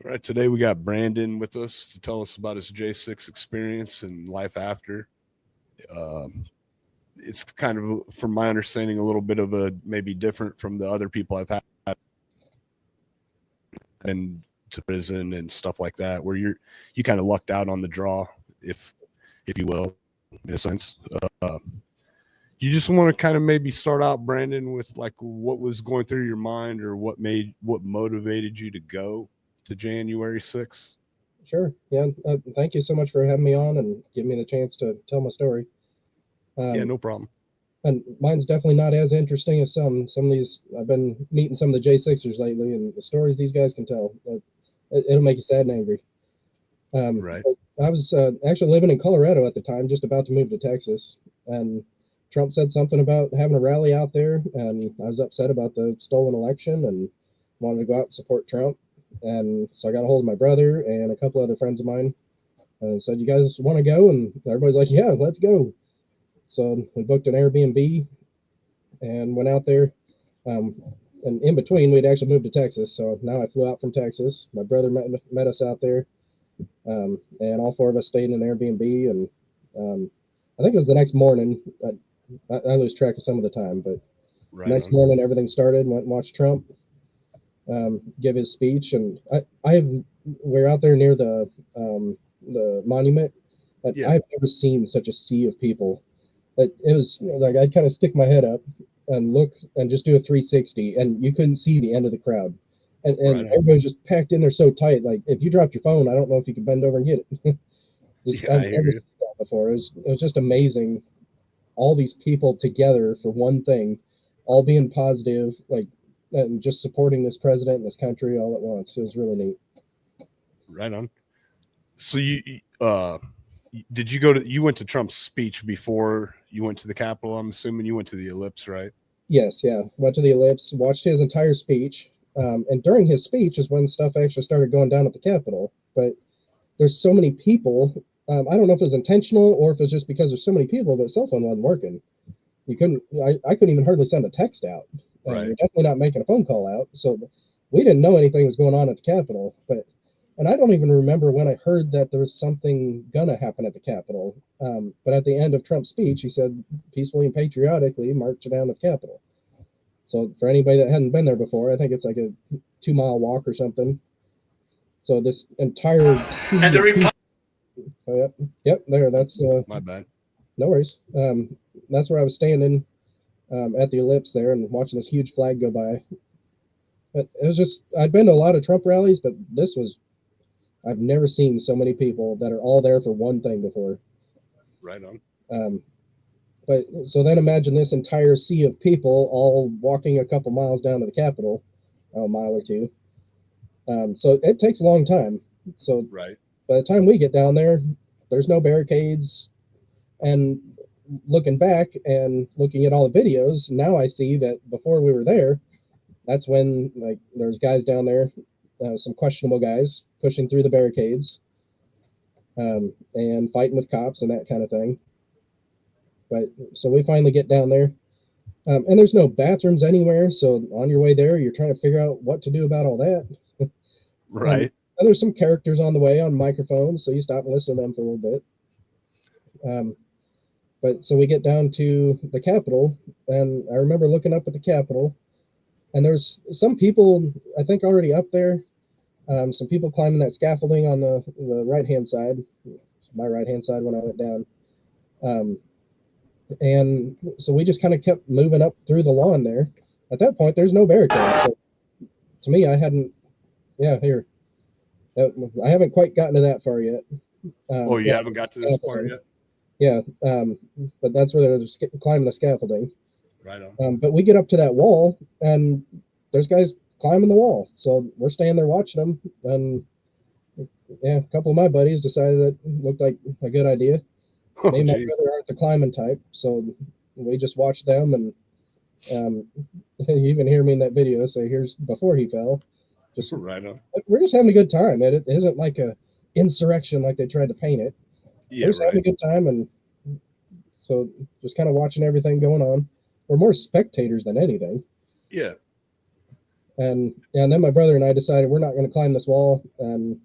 All right, today we got Brandon with us to tell us about his J6 experience and life after. Um, it's kind of, from my understanding, a little bit of a maybe different from the other people I've had and to prison and stuff like that, where you kind of lucked out on the draw, if you will, in a sense. You just want to kind of maybe start out, Brandon, with like what was going through your mind or what motivated you to go to January 6th. Sure. Yeah. Thank you so much for having me on and giving me the chance to tell my story. Yeah, Um, no problem. and mine's definitely not as interesting as some. Some of these, I've been meeting some of the J6ers lately, and the stories these guys can tell, it'll make you sad and angry. Right. I was actually living in Colorado at the time, just about to move to Texas, and Trump said something about having a rally out there, and I was upset about the stolen election and wanted to go out and support Trump. And so I got a hold of my brother and a couple other friends of mine and said, "You guys want to go?" And everybody's like, "Yeah, let's go." So we booked an Airbnb and went out there. Um, and in between, we'd actually moved to Texas. So now I flew out from Texas. My brother met us out there, and all four of us stayed in an Airbnb. And I think it was the next morning. I lose track of some of the time, but Right next on. morning everything started. Went and watched Trump give his speech, and we're out there near the monument. But Yeah. I've never seen such a sea of people. It was like I'd kind of stick my head up and look and just do a 360, and you couldn't see the end of the crowd. And Right on. everybody's just packed in there so tight. Like if you dropped your phone, I don't know if you could bend over and get it. Just Yeah, I've I hear never you. seen that before. It was just amazing. All these people together for one thing, all being positive, like and just supporting this president and this country all at once. It was really neat. Right on. So did you go to you went to Trump's speech before you went to the Capitol? I'm assuming you went to the Ellipse, right? Yes, yeah. Went to the Ellipse, watched his entire speech, and during his speech is when stuff actually started going down at the Capitol. But there's so many people. I don't know if it was intentional or if it's just because there's so many people, but cell phone wasn't working. You couldn't. I couldn't even hardly send a text out. You're Right. definitely not making a phone call out. So we didn't know anything was going on at the Capitol. And I don't even remember when I heard that there was something gonna happen at the Capitol. But at the end of Trump's speech, he said, "Peacefully and patriotically march down to the Capitol." So for anybody that hadn't been there before, I think it's like a 2 mile walk or something. So this entire sea And the of people. Republic. Oh, yep, there. That's My bad. no worries. That's where I was standing at the Ellipse there and watching this huge flag go by. But it was just I'd been to a lot of Trump rallies, but this was I've never seen so many people that are all there for one thing before. Right on. Um, but so then imagine this entire sea of people all walking a couple miles down to the Capitol, a mile or two. So it takes a long time. So Right. by the time we get down there, there's no barricades. And looking back and looking at all the videos, now I see that before we were there, that's when like there's guys down there, some questionable guys pushing through the barricades and fighting with cops and that kind of thing. But so we finally get down there, and there's no bathrooms anywhere. So on your way there, you're trying to figure out what to do about all that. And Right. there's some characters on the way on microphones, so you stop and listen to them for a little bit. Um, but so we get down to the Capitol, and I remember looking up at the Capitol, and there's some people I think already up there. Some people climbing that scaffolding on the right hand side, my right hand side when I went down. Um, and so we just kind of kept moving up through the lawn there. At that point, there's no barricade. So to me, I hadn't. Yeah, here. I haven't quite gotten to that far yet. Oh, you Yeah, haven't got to this part scaffolding. yet? Yeah, but that's where they're climbing the scaffolding. Right on. But we get up to that wall, and there's guys climbing the wall. So we're standing there watching them, and yeah, a couple of my buddies decided that looked like a good idea. Me Oh, and my geez. brother aren't the climbing type, so we just watched them, and um, you even hear me in that video say, "Here's before he fell." Just Right on. we're just having a good time. It isn't like a insurrection like they tried to paint it. We're Yeah, just having right. a good time, and so just kind of watching everything going on. We're more spectators than anything. Yeah. And then my brother and I decided we're not going to climb this wall. And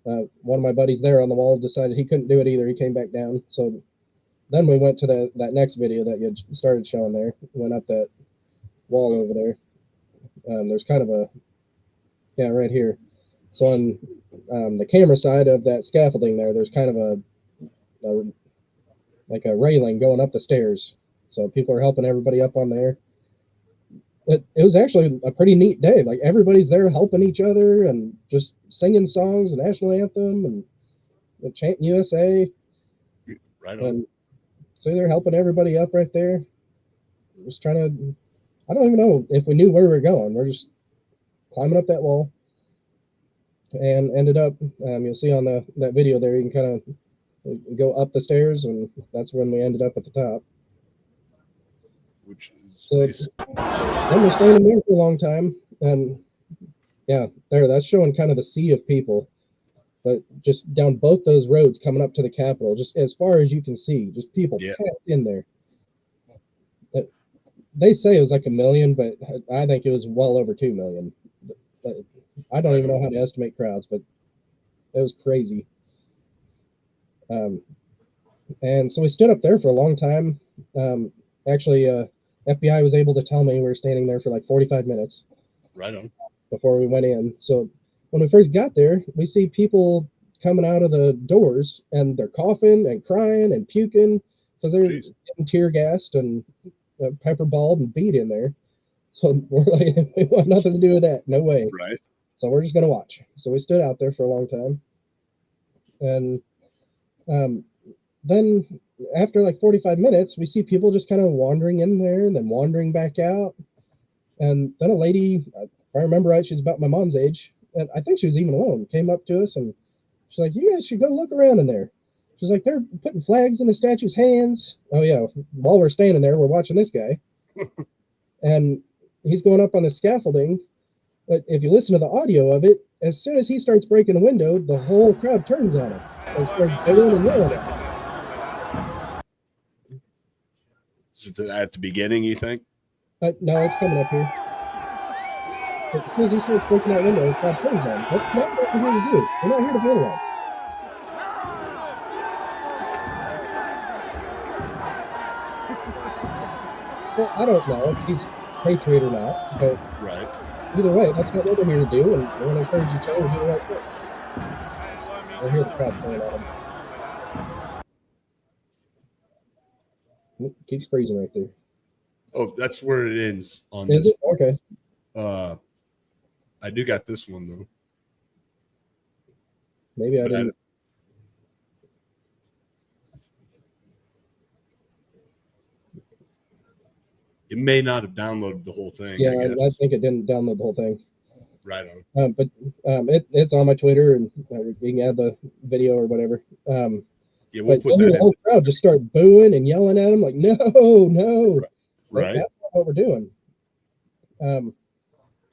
one of my buddies there on the wall decided he couldn't do it either. He came back down. So then we went to that next video that you started showing there. Went up that wall over there. There's kind of right here. So on the camera side of that scaffolding there's kind of a like a railing going up the stairs. So people are helping everybody up on there. It was actually a pretty neat day. Like everybody's there helping each other and just singing songs, the national anthem, and chanting USA. Right on. And so they're helping everybody up right there. Just trying to, I don't even know if we knew where we were going. We're just climbing up that wall and ended up, you'll see on that video there, you can kind of go up the stairs, and that's when we ended up at the top. Which is so then we're standing there for a long time, and yeah, that's showing kind of the sea of people, but just down both those roads coming up to the Capitol, just as far as you can see, just people packed in there. They say it was like 1 million, but I think it was well over 2 million. I don't even know how to estimate crowds, but it was crazy. And so we stood up there for a long time. Actually, FBI was able to tell me we were standing there for like 45 minutes. Right on. Before we went in. So when we first got there, we see people coming out of the doors, and they're coughing and crying and puking because they're getting tear gassed and pepper balled and beat in there. So we're like, we want nothing to do with that. No way. Right. So we're just going to watch. So we stood out there for a long time. And then after like 45 minutes, we see people just kind of wandering in there and then wandering back out. And then a lady, if I remember right, she's about my mom's age, and I think she was even alone, came up to us, and she's like, "You guys should go look around in there." She's like, "They're putting flags in the statue's hands." Oh yeah, while we're standing there, we're watching this guy. And he's going up on the scaffolding. But if you listen to the audio of it, as soon as he starts breaking a window, the whole crowd turns on him and starts banging and yelling at him. Is it at the beginning, you think? No, it's coming up here. But as soon as he starts breaking that window, the crowd turns on him. That's not what we're here to do. We're not here to vandalize. Well, I don't know if he's patriot or not, but right. Either way, that's not what we're here to do, and we're going to encourage each other to do the right thing. I hear the crowd playing at him. It keeps freezing right there. Oh, that's where it ends on Is this. it? Okay. I do got this one though. Maybe I didn't. It may not have downloaded the whole thing. Yeah, I think it didn't download the whole thing. Right on. But it's on my Twitter, and you can add the video or whatever. Yeah, we'll put that. The whole crowd just start booing and yelling at him like, "No, no!" Right. That's not what we're doing.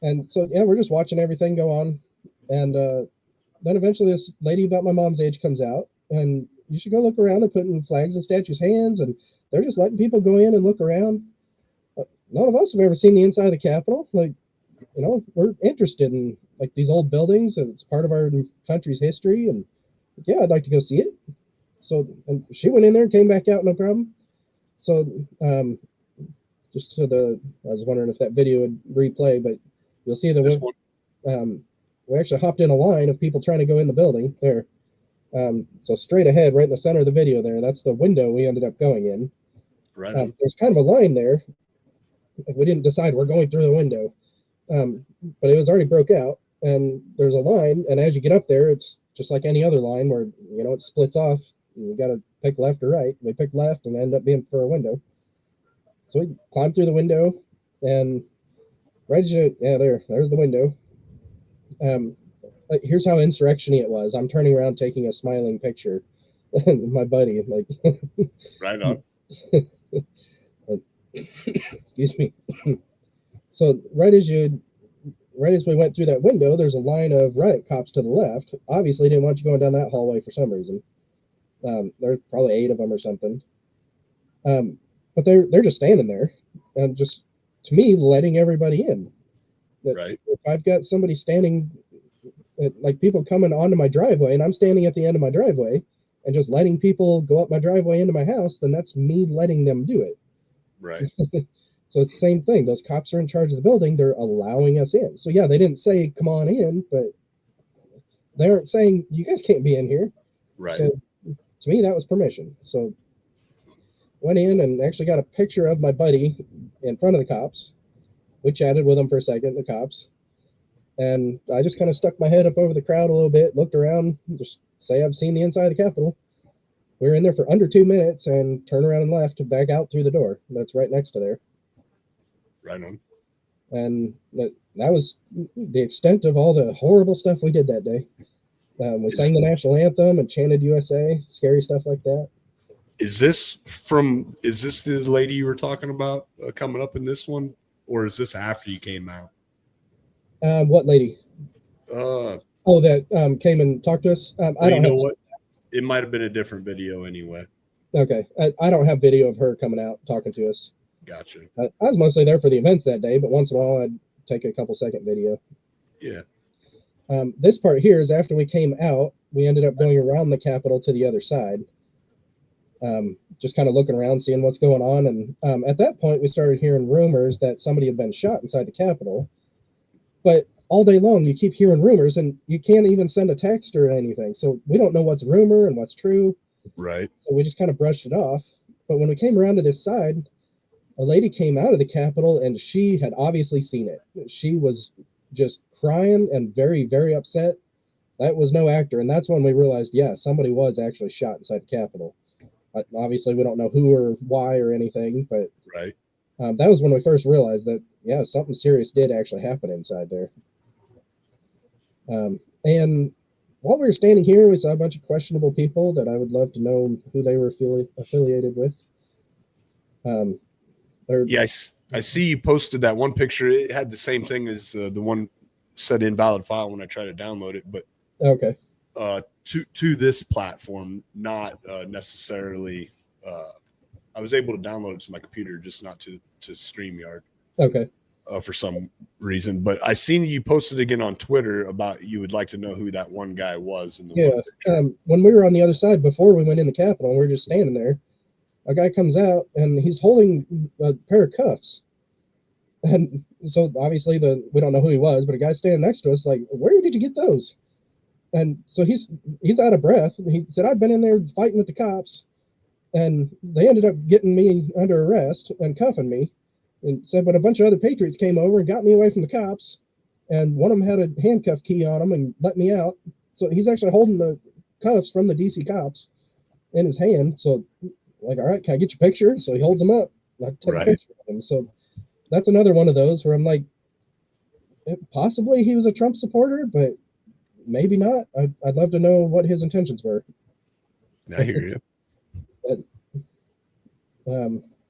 And so yeah, we're just watching everything go on, and then eventually this lady about my mom's age comes out, and you should go look around. They're putting flags in statues' hands, and they're just letting people go in and look around. None of us have ever seen the inside of the Capitol. Like, we're interested in like these old buildings, and it's part of our country's history. And yeah, I'd like to go see it. So, and she went in there and came back out, no problem. So, just to I was wondering if that video would replay, but you'll see that we actually hopped in a line of people trying to go in the building there. So straight ahead, right in the center of the video there, that's the window we ended up going in. Right. There's kind of a line there. We didn't decide we're going through the window, but it was already broke out, and there's a line, and as you get up there, it's just like any other line where it splits off. You got to pick left or right. We picked left and ended up being for a window. So we climbed through the window, and right as there's the window. Here's how insurrection-y it was. I'm turning around, taking a smiling picture. My buddy, like, right on. Excuse me. So right as we went through that window, there's a line of riot cops to the left. Obviously, didn't want you going down that hallway for some reason. There's probably 8 of them or something. But they're just standing there and just, to me, letting everybody in. That Right. if I've got somebody standing, like people coming onto my driveway, and I'm standing at the end of my driveway and just letting people go up my driveway into my house, then that's me letting them do it. Right. So it's the same thing. Those cops are in charge of the building. They're allowing us in. So yeah, they didn't say come on in, but they aren't saying you guys can't be in here. Right. So to me, that was permission. So went in and actually got a picture of my buddy in front of the cops. We chatted with them for a second, the cops, and I just kind of stuck my head up over the crowd a little bit, looked around, just say I've seen the inside of the Capitol. We were in there for under 2 minutes and turned around and left back out through the door. That's right next to there. Right on. And that was the extent of all the horrible stuff we did that day. We sang the national anthem and chanted USA, scary stuff like that. Is this the lady you were talking about coming up in this one, or is this after you came out? What lady? Oh, that came and talked to us. I don't know what? It might have been a different video anyway. Okay, I don't have video of her coming out talking to us. Gotcha. I was mostly there for the events that day, but once in a while I'd take a couple second video. Yeah. This part here is after we came out, we ended up going around the Capitol to the other side. Just kind of looking around, seeing what's going on. And at that point, we started hearing rumors that somebody had been shot inside the Capitol. But all day long, you keep hearing rumors, and you can't even send a text or anything. So we don't know what's rumor and what's true. Right. So we just kind of brushed it off. But when we came around to this side, a lady came out of the Capitol, and she had obviously seen it. She was just crying and very, very upset. That was no actor. And that's when we realized, yeah, somebody was actually shot inside the Capitol. Obviously, we don't know who or why or anything, but right. That was when we first realized that, yeah, something serious did actually happen inside there. And while we were standing here, we saw a bunch of questionable people that I would love to know who they were affiliated with. Yes, I see you posted that one picture. It had the same thing as the one said invalid file when I tried to download it, but okay. To this platform, not necessarily. I was able to download it to my computer, just not to StreamYard. Okay. For some reason, but I seen you posted again on Twitter about you would like to know who that one guy was. In the when we were on the other side before we went in the Capitol, we were just standing there. A guy comes out and he's holding a pair of cuffs, and so obviously we don't know who he was, but a guy standing next to us like, where did you get those? And so he's out of breath. He said, I've been in there fighting with the cops, and they ended up getting me under arrest and cuffing me. And said, but a bunch of other patriots came over and got me away from the cops, and one of them had a handcuff key on him and let me out. So he's actually holding the cuffs from the DC cops in his hand. So, like, all right, can I get your picture? So he holds them up. I take a picture of him. So that's another one of those where I'm like, possibly he was a Trump supporter, but maybe not. I'd love to know what his intentions were. I hear you.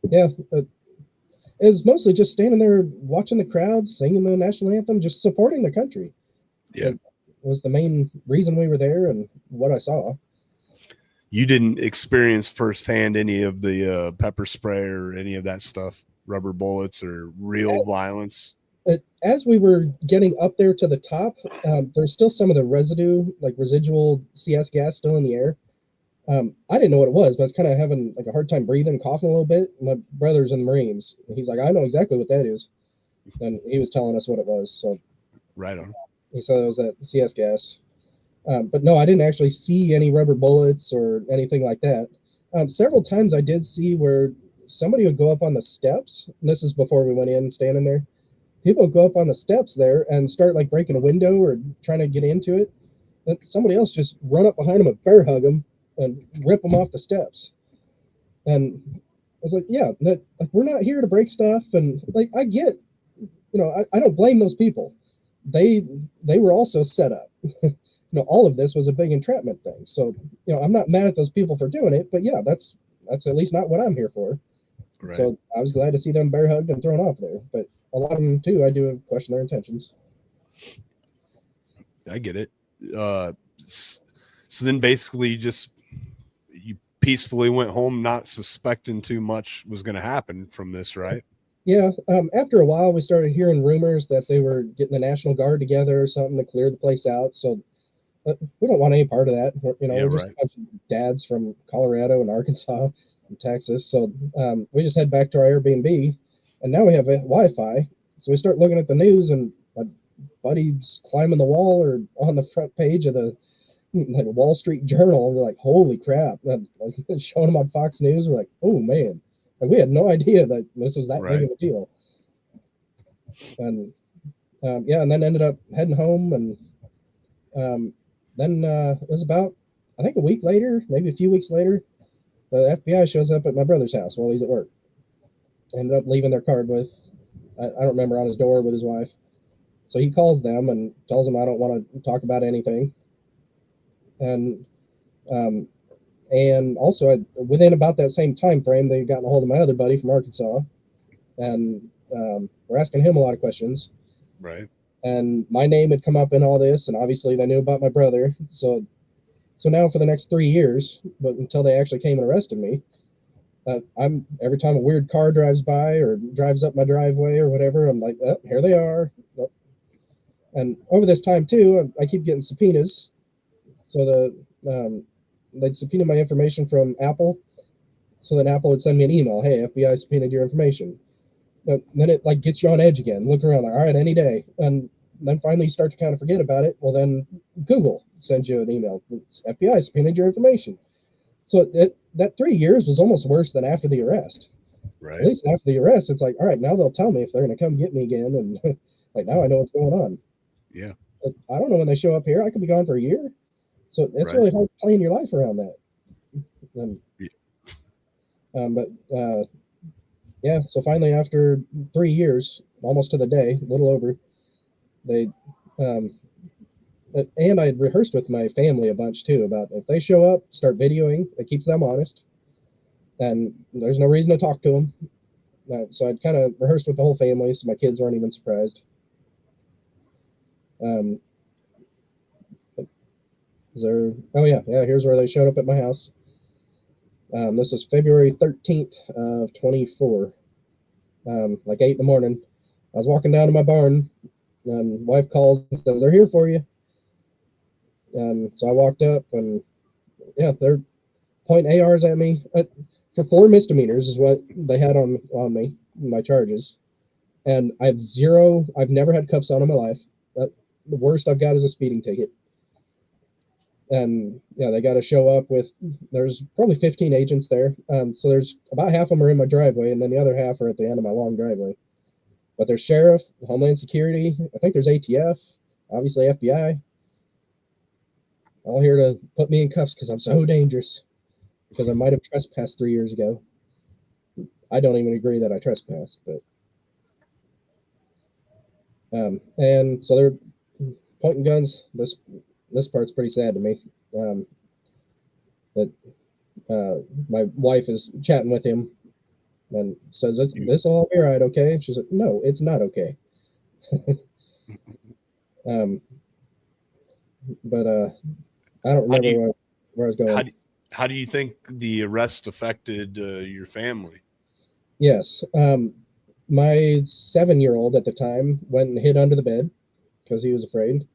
Yeah. It was mostly just standing there watching the crowd, singing the national anthem, just supporting the country. Yeah. It was the main reason we were there and what I saw. You didn't experience firsthand any of the pepper spray or any of that stuff, rubber bullets or real violence? As we were getting up there to the top, there's still some of the residual CS gas still in the air. I didn't know what it was, but I was kind of having like a hard time breathing, coughing a little bit. My brother's in the Marines. He's like, I know exactly what that is. And he was telling us what it was. So right on. He said it was that CS gas. But no, I didn't actually see any rubber bullets or anything like that. Several times I did see where somebody would go up on the steps. And this is before we went in, standing there. People would go up on the steps there and start like breaking a window or trying to get into it. And somebody else just run up behind them and bear hug them and rip them off the steps. And I was like, yeah, like, we're not here to break stuff. And like, I get, I don't blame those people. They were also set up. All of this was a big entrapment thing. So, I'm not mad at those people for doing it, but yeah, that's at least not what I'm here for. Right. So I was glad to see them bear hugged and thrown off there. But a lot of them too, I do question their intentions. I get it. So then basically you peacefully went home, not suspecting too much was going to happen from this, right? Yeah. After a while, we started hearing rumors that they were getting the National Guard together or something to clear the place out. So we don't want any part of that. Yeah, We're just right. a bunch of dads from Colorado and Arkansas and Texas. So we just head back to our Airbnb, and now we have Wi-Fi. So we start looking at the news, and my buddy's climbing the wall or on the front page of the like Wall Street Journal, and we're like, "Holy crap!" And like, showing them on Fox News, we're like, "Oh man!" Like, we had no idea that this was that big Right. of a deal. And yeah, and then ended up heading home, and um, then it was about, I think, a week later, maybe a few weeks later, the FBI shows up at my brother's house while he's at work. Ended up leaving their card with, I don't remember, on his door with his wife. So he calls them and tells them I don't want to talk about anything. And um, also within about that same time frame, they got a hold of my other buddy from Arkansas, and we're asking him a lot of questions. Right. And my name had come up in all this, and obviously they knew about my brother. So now for the next 3 years, but until they actually came and arrested me, I'm every time a weird car drives by or drives up my driveway or whatever, I'm like, oh, here they are. Oh. And over this time too, I keep getting subpoenas. So they'd subpoena my information from Apple, so then Apple would send me an email, hey, FBI subpoenaed your information. Then it like gets you on edge again, look around like, all right, any day. And then finally you start to kind of forget about it. Well, then Google sends you an email, FBI subpoenaed your information. So that 3 years was almost worse than after the arrest. At Right. least after the arrest, it's like, all right, now they'll tell me if they're going to come get me again, and like now I know what's going on. Yeah. But I don't know when they show up here. I could be gone for a year, so it's Right. really hard to plan your life around that. And, Yeah. but yeah, so finally after 3 years, almost to the day, a little over, they um, and I had rehearsed with my family a bunch too about if they show up, start videoing. It keeps them honest, and there's no reason to talk to them. So I'd kind of rehearsed with the whole family, so my kids weren't even surprised. Um, is there? Oh yeah. Here's where they showed up at my house. This was February 13th of 24. Like 8 in the morning. I was walking down to my barn, and wife calls and says they're here for you. So I walked up, and yeah, they're pointing ARs at me for 4 misdemeanors is what they had on me, my charges. And I've zero. I've never had cuffs on in my life. The worst I've got is a speeding ticket. And yeah, they got to show up with. There's probably 15 agents there. So there's about half of them are in my driveway, and then the other half are at the end of my long driveway. But there's sheriff, Homeland Security. I think there's ATF, obviously FBI. All here to put me in cuffs because I'm so dangerous. Because I might have trespassed 3 years ago. I don't even agree that I trespassed, but and so they're pointing guns. This part's pretty sad to me. That my wife is chatting with him and says, "This all be right, okay?" She's like, "No, it's not okay." um, but I don't How do remember you where I was how going. do how do you think the arrest affected your family? Yes, my 7-year-old at the time went and hid under the bed because he was afraid.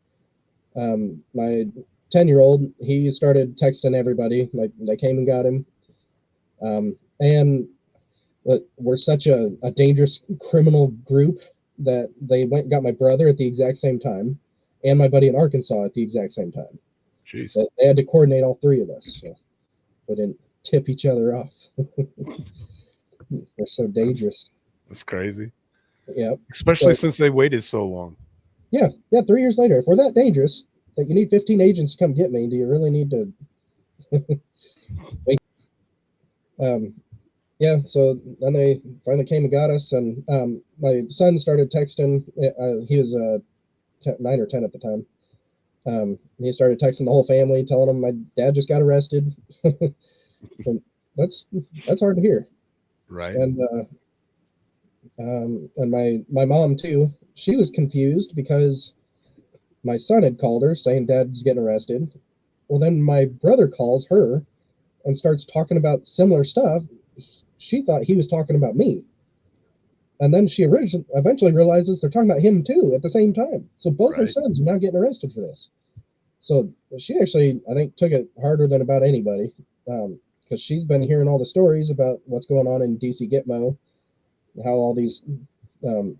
My 10-year-old, he started texting everybody. Like they came and got him. And we're such a dangerous criminal group that they went and got my brother at the exact same time and my buddy in Arkansas at the exact same time. Jeez. They had to coordinate all three of us. So we didn't tip each other off. We're so That's dangerous. that's crazy. Yeah. Especially So since they waited so long. yeah. 3 years later, if we're that dangerous that you need 15 agents to come get me, do you really need to wait? Um, yeah, so then they finally came and got us, and my son started texting. He was 9 or 10 at the time. He started texting the whole family, telling them my dad just got arrested. And that's that's hard to hear. Right. And my mom too. She was confused because my son had called her saying dad's getting arrested. Well, then my brother calls her and starts talking about similar stuff. She thought he was talking about me. And then she eventually realizes they're talking about him too at the same time. So both her Right. sons are now getting arrested for this. So she actually, I think, took it harder than about anybody, because she's been hearing all the stories about what's going on in DC Gitmo, how all these um,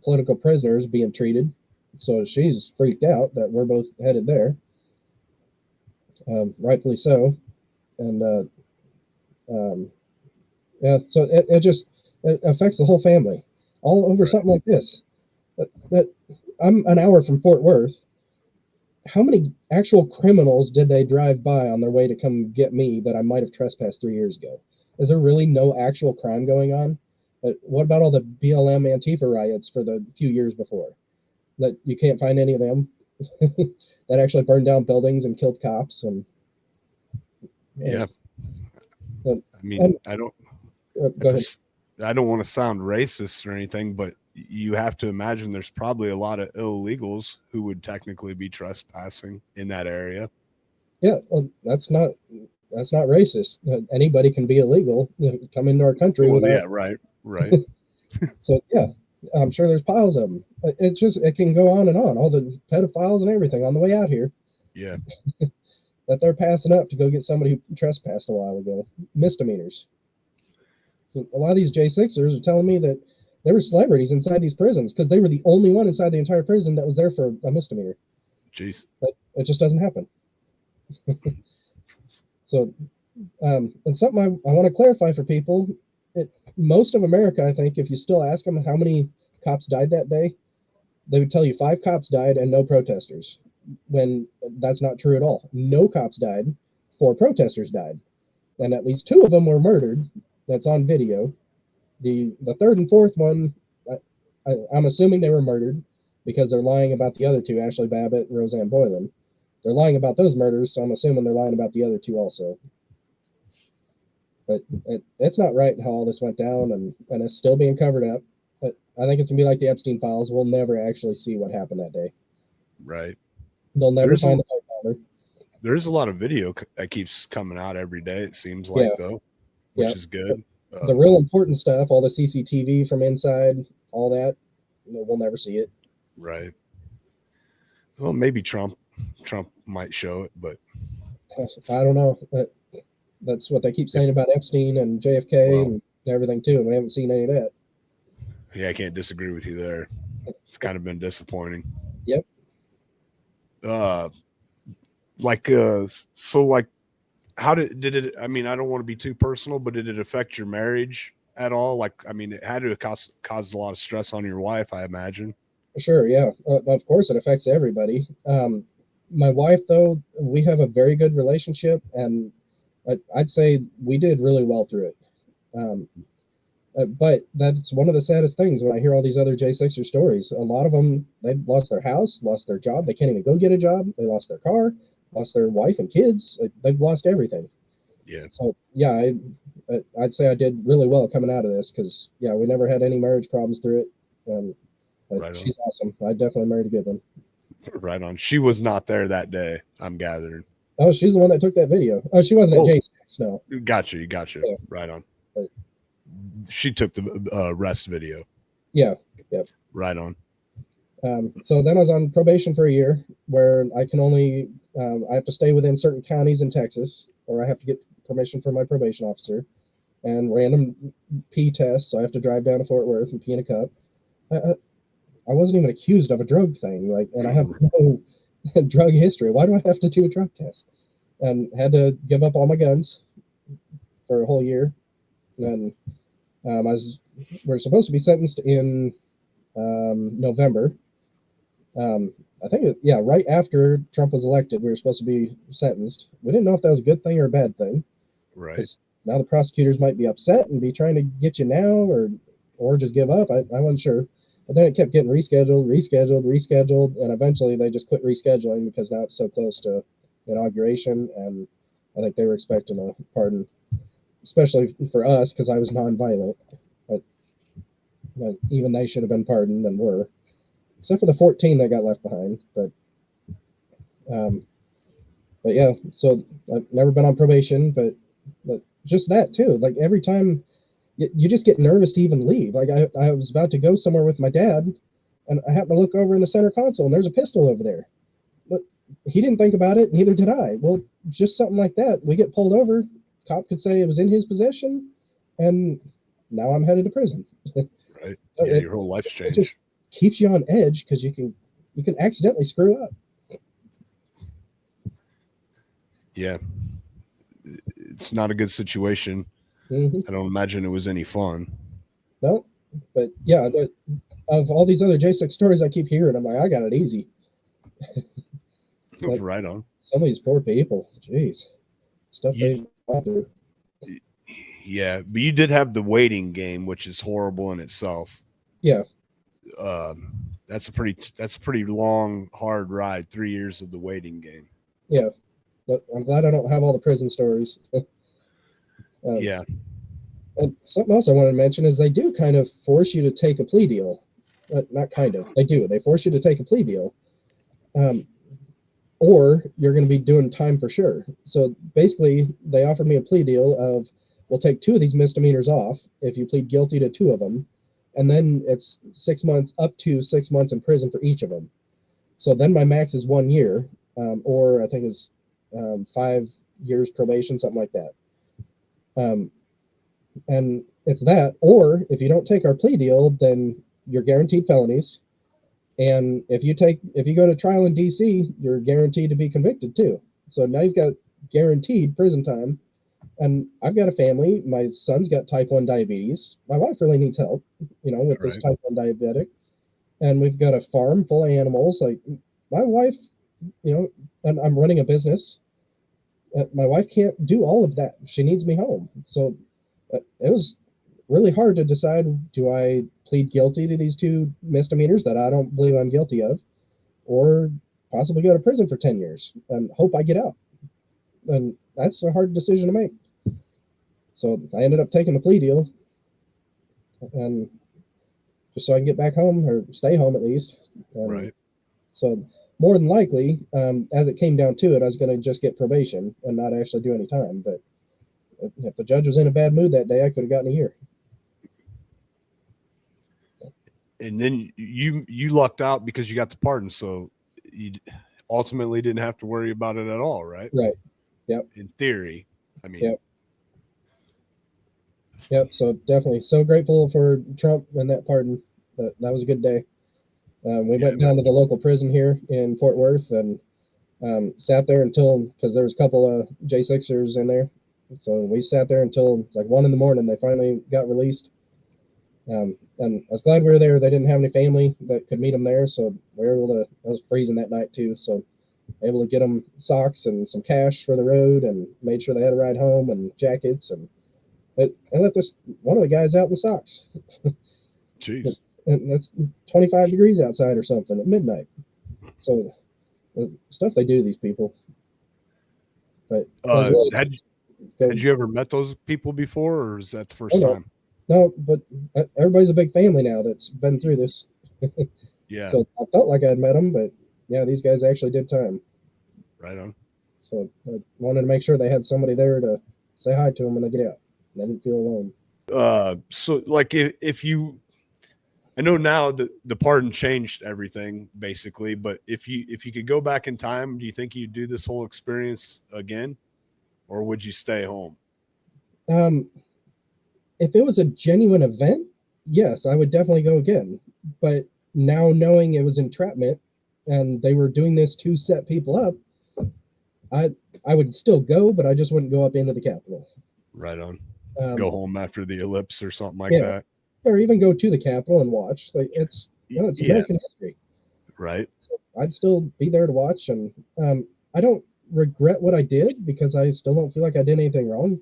political prisoners being treated. So she's freaked out that we're both headed there, rightfully so. And um, yeah, so it affects the whole family, all over Right. something like this. That I'm an hour from Fort Worth. How many actual criminals did they drive by on their way to come get me that I might have trespassed 3 years ago? Is there really no actual crime going on? What about all the BLM Antifa riots for the few years before? That you can't find any of them that actually burned down buildings and killed cops Yeah. and, I mean, and I don't. go It's ahead. I don't want to sound racist or anything, but you have to imagine there's probably a lot of illegals who would technically be trespassing in that area. Yeah, well, that's not racist. Anybody can be illegal, come into our country Well, without. yeah, right, right. So yeah, I'm sure there's piles of them. It can go on and on. All the pedophiles and everything on the way out here Yeah, that they're passing up to go get somebody who trespassed a while ago, misdemeanors. So a lot of these J6ers are telling me that there were celebrities inside these prisons because they were the only one inside the entire prison that was there for a misdemeanor. jeez. But it just doesn't happen. So and something I want to clarify for people, most of America, I think, if you still ask them how many cops died that day, they would tell you 5 cops died and no protesters, when that's not true at all. No cops died, 4 protesters died, and at least 2 of them were murdered. That's on video. The third and fourth one, I'm assuming they were murdered because they're lying about the other 2, Ashley Babbitt and Roseanne Boylan. They're lying about those murders, so I'm assuming they're lying about the other 2 also. But it's not right how all this went down, and it's still being covered up. But I think it's gonna be like the Epstein files. We'll never actually see what happened that day. Right. They'll never There's a find the father. there's a lot of video that keeps coming out every day. It seems like Yeah, though, yeah. which is But good. the real important stuff, all the CCTV from inside, all that, we'll never see it. Right. Well, maybe Trump might show it, but I don't know. That's what they keep if saying about Epstein and JFK well, and everything too, and we haven't seen any of that. yeah, I can't disagree with you there. It's kind of been disappointing. Yep. Uh, so like how did it, I mean, I don't want to be too personal, but did it affect your marriage at all? Like, I mean, it had to cause a lot of stress on your wife, I imagine. Sure, yeah. Of course, it affects everybody. My wife, though, we have a very good relationship, and I'd say we did really well through it. Um, but that's one of the saddest things when I hear all these other J6er stories. A lot of them, they've lost their house, lost their job. They can't even go get a job. They lost their car, lost their wife and kids. They've lost everything. Yeah. So, yeah, I'd say I did really well coming out of this because, yeah, we never had any marriage problems through it. And Right on. she's awesome. I definitely married a good one. Right on. She was not there that day, I'm gathering. Oh, she's the one that took that video. Oh, she wasn't at Oh, J6, no. gotcha. Yeah, Right on. but She took the rest video. yeah, yeah. Right on. So then I was on probation for a year, where I can only I have to stay within certain counties in Texas, or I have to get permission from my probation officer, and random pee tests. So I have to drive down to Fort Worth and pee in a cup. I, I, I wasn't even accused of a drug thing, like, and I have no drug history. Why do I have to do a drug test? And had to give up all my guns for a whole year. And we're supposed to be sentenced in November. I think, yeah, right after Trump was elected, we were supposed to be sentenced. We didn't know if that was a good thing or a bad thing, Right. because now the prosecutors might be upset and be trying to get you now, or just give up. I wasn't sure. But then it kept getting rescheduled, and eventually they just quit rescheduling because now it's so close to inauguration, and I think they were expecting a pardon, especially for us because I was nonviolent. But, but even they should have been pardoned and were, except for the 14 that got left behind. Um, but yeah, so I've never been on probation, but just that too. Like every time you just get nervous to even leave. Like I was about to go somewhere with my dad, and I happened to look over in the center console, and there's a pistol over there. But he didn't think about it, neither did I. Well, just something like that. We get pulled over. Cop could say it was in his possession, and now I'm headed to prison. Right. Yeah, your whole life's It just changed. keeps you on edge because you can accidentally screw up. Yeah. It's not a good situation. Mm-hmm. I don't imagine it was any fun. No, but yeah, of all these other J6 stories I keep hearing, I'm like, I got it easy. But Right on. some of these poor people, jeez, stuff You, they gone through. yeah, but you did have the waiting game, which is horrible in itself. Yeah, That's a pretty long, hard ride. 3 years of the waiting game. yeah. But I'm glad I don't have all the prison stories. Yeah. And something else I wanted to mention is they do kind of force you to take a plea deal. Not kind of, they do. They force you to take a plea deal, um, or you're going to be doing time for sure. So basically, they offered me a plea deal of we'll take 2 of these misdemeanors off if you plead guilty to 2 of them, and then it's 6 months up to 6 months in prison for each of them. So then my max is 1 year, or I think it's 5 years probation, something like that. Um, and it's that, or if you don't take our plea deal, then you're guaranteed felonies. And if you go to trial in DC, you're guaranteed to be convicted too. So now you've got guaranteed prison time. And I've got a family. My son's got type 1 diabetes. My wife really needs help, with this Right. type 1 diabetic. And we've got a farm full of animals. Like my wife, and I'm running a business. My wife can't do all of that. She needs me home. So it was really hard to decide, do I plead guilty to these 2 misdemeanors that I don't believe I'm guilty of, or possibly go to prison for 10 years and hope I get out? And that's a hard decision to make. So I ended up taking the plea deal, and just so I can get back home or stay home at least. And Right. so more than likely, as it came down to it, I was going to just get probation and not actually do any time. But if the judge was in a bad mood that day, I could have gotten a year. And then you lucked out because you got the pardon, so you ultimately didn't have to worry about it at all, right? Right. Yep. In theory, I mean. Yep. Yep. So definitely so grateful for Trump and that pardon. That was a good day. We Yeah, went down to the local prison here in Fort Worth and sat there until, because there was a couple of J6ers in there. So we sat there until like 1 in the morning. They finally got released. And I was glad we were there. They didn't have any family that could meet them there. So we were able to, I was freezing that night too. So able to get them socks and some cash for the road and made sure they had a ride home and jackets. And I let this one of the guys out in the socks. jeez. And that's 25 degrees outside or something at midnight. So the stuff they do to these people. But really Had you ever met those people before, or is that the oh first no, time? no, but everybody's a big family now that's been through this. Yeah. So I felt like I'd met them, but yeah, these guys actually did time. Right on. So I wanted to make sure they had somebody there to say hi to them when they get out. They didn't feel alone. So like if you, I know now that the pardon changed everything basically, but if you could go back in time, do you think you'd do this whole experience again, or would you stay home? Um, if it was a genuine event, yes, I would definitely go again. But now knowing it was entrapment and they were doing this to set people up, I I would still go, but I just wouldn't go up into the Capitol. Right on. Go Um, home after the ellipse or something like yeah, that. or even go to the Capitol and watch. Like it's Yeah. American history. Right. I'd still be there to watch, and I don't regret what I did because I still don't feel like I did anything wrong.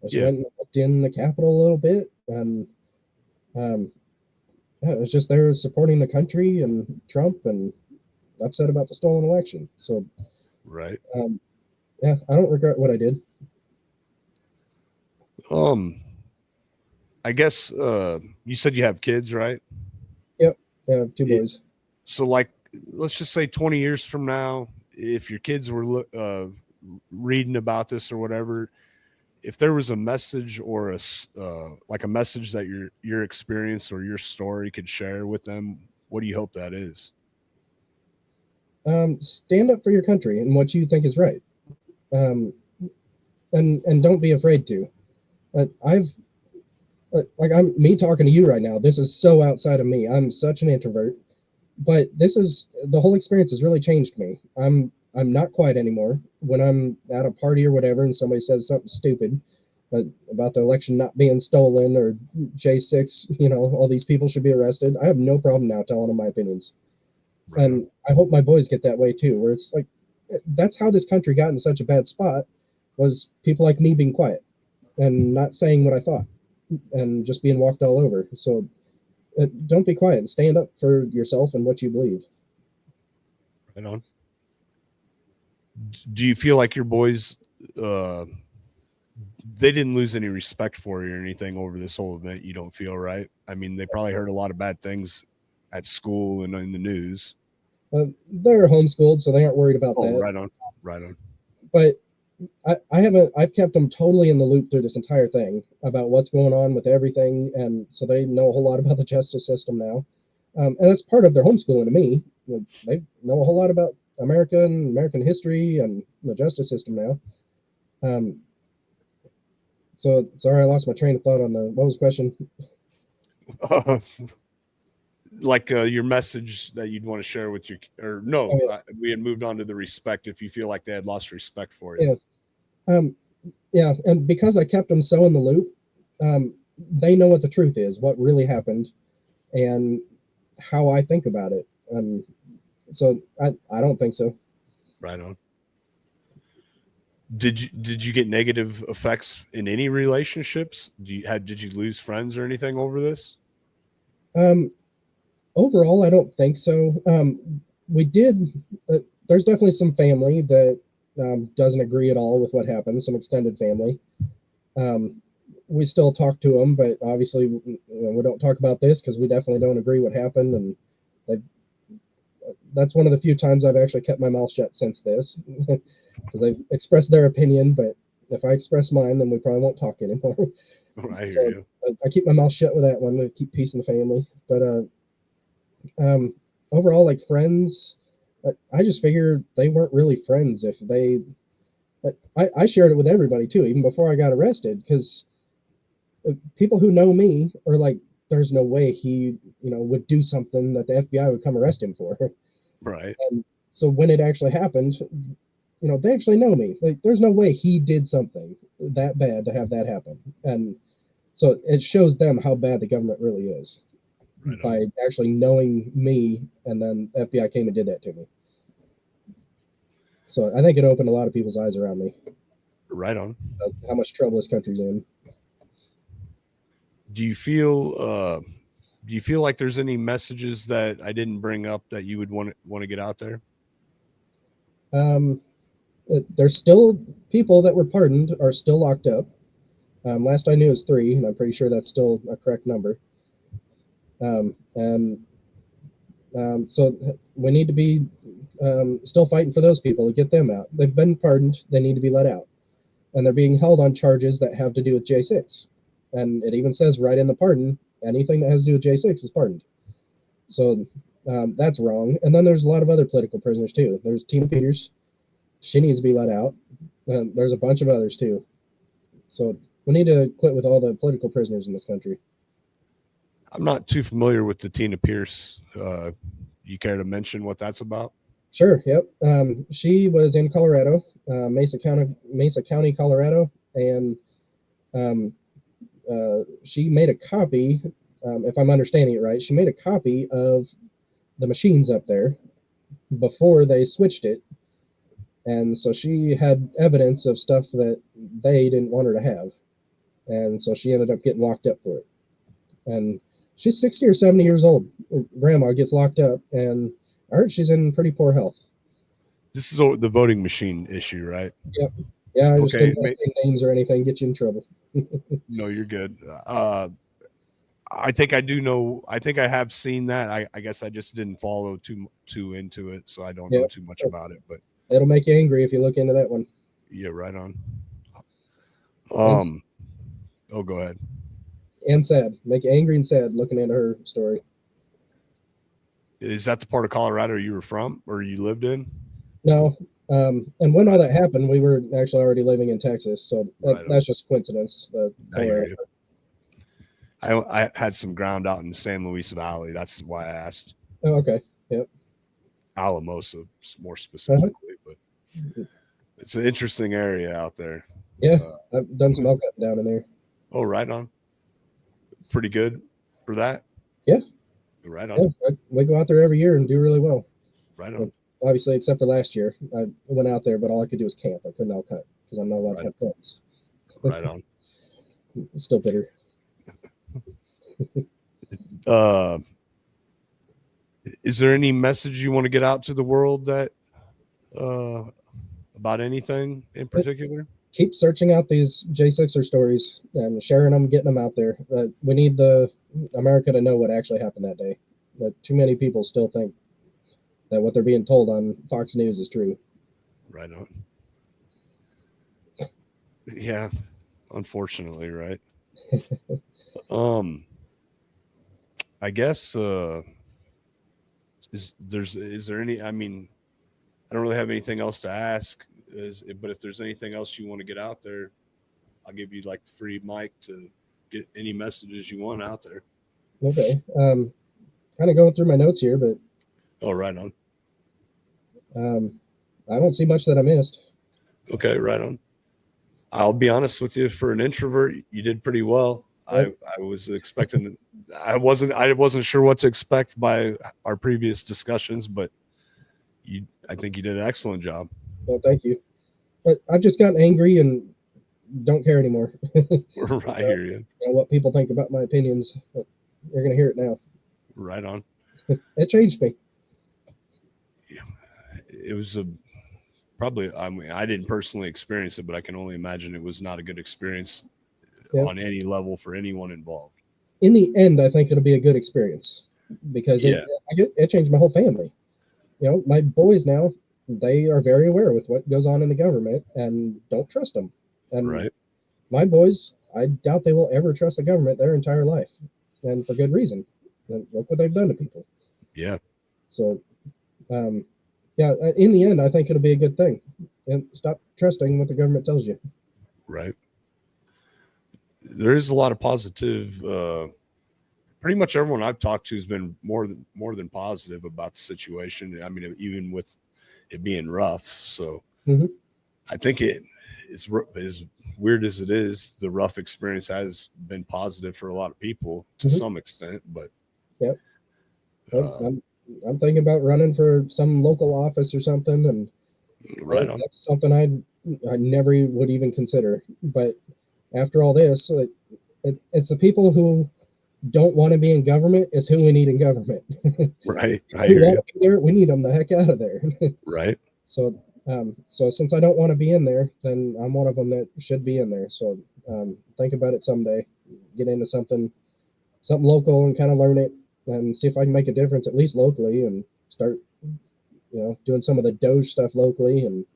I just Yeah. went and looked in the Capitol a little bit, and um, yeah, it was just there supporting the country and Trump, and upset about the stolen election. So Right. um, yeah, I don't regret what I did. Um, I guess you said you have kids, right? Yep, yeah, 2 It, boys. so like let's just say 20 years from now, if your kids were reading about this or whatever, if there was a message or like a message that your experience or your story could share with them, what do you hope that is? Stand up for your country and what you think is right, um, and don't be afraid to. I've like I'm me talking to you right now. This is so outside of me. I'm such an introvert, but this is the whole experience has really changed me. I'm not quiet anymore. When I'm at a party or whatever, and somebody says something stupid about the election not being stolen or J6, all these people should be arrested. I have no problem now telling them my opinions, Right on. and I hope my boys get that way too. Where it's like that's how this country got in such a bad spot was people like me being quiet and not saying what I thought and just being walked all over. So don't be quiet and stand up for yourself and what you believe. Right on. Do you feel like your boys uh they didn't lose any respect for you or anything over this whole event? You don't feel, right? I mean, they probably heard a lot of bad things at school and in the news. They're homeschooled, so they aren't worried about Oh, that. right on. Right on. But I haven't. I've kept them totally in the loop through this entire thing about what's going on with everything, and so they know a whole lot about the justice system now, and that's part of their homeschooling to me. They know a whole lot about America and American history and the justice system now. Um, so sorry, I lost my train of thought on the what was the question? Like your message that you'd want to share with your, or no, Oh we had moved on to the respect. If you feel like they had lost respect for you. yeah, yeah, yeah, and because I kept them so in the loop, they know what the truth is, what really happened, and how I think about it. So I don't think so. Right on. Did you get negative effects in any relationships? Did you lose friends or anything over this? Um, Overall, I don't think so. We did. There's definitely some family that doesn't agree at all with what happened. Some extended family. Um, we still talk to them, but obviously we don't talk about this because we definitely don't agree what happened, and they, that's one of the few times I've actually kept my mouth shut since this because they've expressed their opinion. But if I express mine, then we probably won't talk anymore. I hear So you. I keep my mouth shut with that one to keep peace in the family. But um, overall, like friends, I just figured they weren't really friends if they. I shared it with everybody too, even before I got arrested, because people who know me are like, "There's no way he, would do something that the FBI would come arrest him for." Right. And so when it actually happened, they actually know me. Like, there's no way he did something that bad to have that happen, and so it shows them how bad the government really is Right on. by actually knowing me, and then FBI came and did that to me. So I think it opened a lot of people's eyes around me, Right on. how much trouble this country's in. Do you feel do you feel like there's any messages that I didn't bring up that you would want to get out there? Um, there's still people that were pardoned are still locked up. Last I knew it was 3, and I'm pretty sure that's still a correct number. And so we need to be still fighting for those people to get them out. They've been pardoned. They need to be let out. And they're being held on charges that have to do with J6. And it even says right in the pardon, anything that has to do with J6 is pardoned. So that's wrong. And then there's a lot of other political prisoners too. There's Tina Peters. She needs to be let out. And there's a bunch of others too. So we need to quit with all the political prisoners in this country. I'm not too familiar with the Tina Pierce. You care to mention what that's about? Sure. Yep. She was in Colorado, Mesa County, Colorado, and um, she made a copy. If I'm understanding it right, she made a copy of the machines up there before they switched it, and so she had evidence of stuff that they didn't want her to have, and so she ended up getting locked up for it. And she's 60 or 70 years old. Grandma gets locked up, and I heard she's in pretty poor health. This is the voting machine issue, right? Yep. Yeah, I just Okay. didn't want to say names or anything, get you in trouble. No, you're good. I think I do know. I think I have seen that. I guess I just didn't follow too into it, so I don't know Yep. too much about it. But It'll make you angry if you look into that one. yeah, right on. Oh, go ahead. And sad, make you angry and sad looking at her story. Is that the part of Colorado you were from or you lived in? No, and when all that happened, we were actually already living in Texas, so that's just coincidence. The I hear Colorado. you. I had some ground out in San Luis Valley. That's why I asked. Oh, okay. Yep. Alamosa, more specifically, but it's an interesting area out there. Yeah, I've done some elk hunting down in there. Oh, right on. Pretty good for that. Yeah. Right on. Yeah, we go out there every year and do really well. Right on. Obviously, except for last year, I went out there, but all I could do was camp. I couldn't elk hunt because I'm not allowed to have friends. Right on. Still bitter. Is there any message you want to get out to the world that about anything in particular? Keep searching out these J6er stories and sharing them, getting them out there. We need America to know what actually happened that day. But too many people still think that what they're being told on Fox News is true. Right on. Yeah, unfortunately, right. I guess is there any? I mean, I don't really have anything else to ask. But if there's anything else you want to get out there, I'll give you like the free mic to get any messages you want out there. Okay. Kind of going through my notes here, but right on. I don't see much that I missed. Okay, right on. I'll be honest with you. For an introvert, you did pretty well. Yep. I was expecting. I wasn't sure what to expect by our previous discussions, but I think you did an excellent job. Well, thank you. But I've just gotten angry and don't care anymore. I hear you. What people think about my opinions, but you're gonna hear it now. Right on. It changed me. Yeah. It was probably. I mean, I didn't personally experience it, but I can only imagine it was not a good experience on any level for anyone involved. In the end, I think it'll be a good experience because it changed my whole family. You know, my boys now, they are very aware with what goes on in the government and don't trust them. And my boys, I doubt they will ever trust the government their entire life, and for good reason. And look what they've done to people. Yeah. So, in the end, I think it'll be a good thing. And stop trusting what the government tells you. Right. There is a lot of positive. Pretty much everyone I've talked to has been more than positive about the situation. I mean, even with it being rough. So I think it is as weird as it is. The rough experience has been positive for a lot of people to some extent. But I'm thinking about running for some local office or something, and that's something I never would even consider. But after all this, it's the people who don't want to be in government is who we need in government. Right. I hear you. There, we need them the heck out of there. Right. So since I don't want to be in there, then I'm one of them that should be in there. So think about it someday. Get into something local and kind of learn it and see if I can make a difference at least locally and start, doing some of the Doge stuff locally and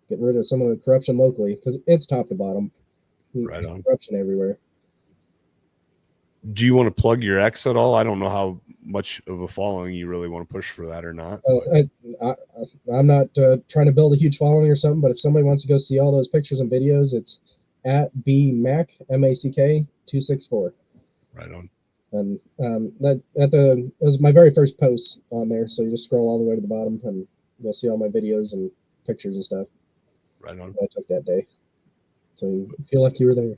getting rid of some of the corruption locally because it's top to bottom. Right on. Corruption everywhere. Do you want to plug your ex at all? I don't know how much of a following you really want to push for that or not. I'm not trying to build a huge following or something, but if somebody wants to go see all those pictures and videos, it's at bmack MACK 264. Right on. And it was my very first post on there, so you just scroll all the way to the bottom and you'll see all my videos and pictures and stuff. Right on. I took that day, so you feel like you were there.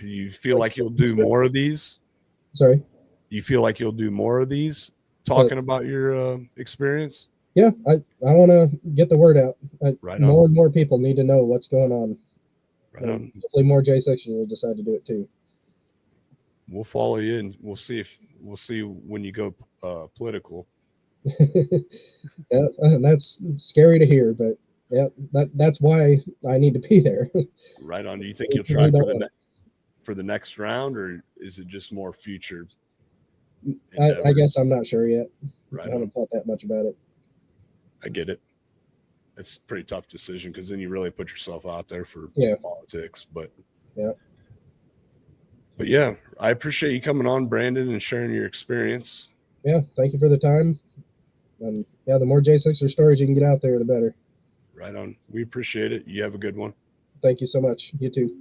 You feel like you'll do more of these? Sorry? You feel like you'll do more of these talking about your experience? Yeah, I want to get the word out. More and more people need to know what's going on. Right on. Hopefully more J6ers will decide to do it too. We'll follow you and we'll see when you go political. Yeah, that's scary to hear, but yeah, that's why I need to be there. Right on. Do you think you'll try for the next round, or is it just more future? I guess I'm not sure yet. Right. I haven't thought that much about it. I get it. it's a pretty tough decision because then you really put yourself out there for Yeah. politics. But Yeah. But yeah, I appreciate you coming on, Brandon, and sharing your experience. Yeah. Thank you for the time. And yeah, the more J6er stories you can get out there, the better. Right on. We appreciate it. You have a good one. Thank you so much. You too.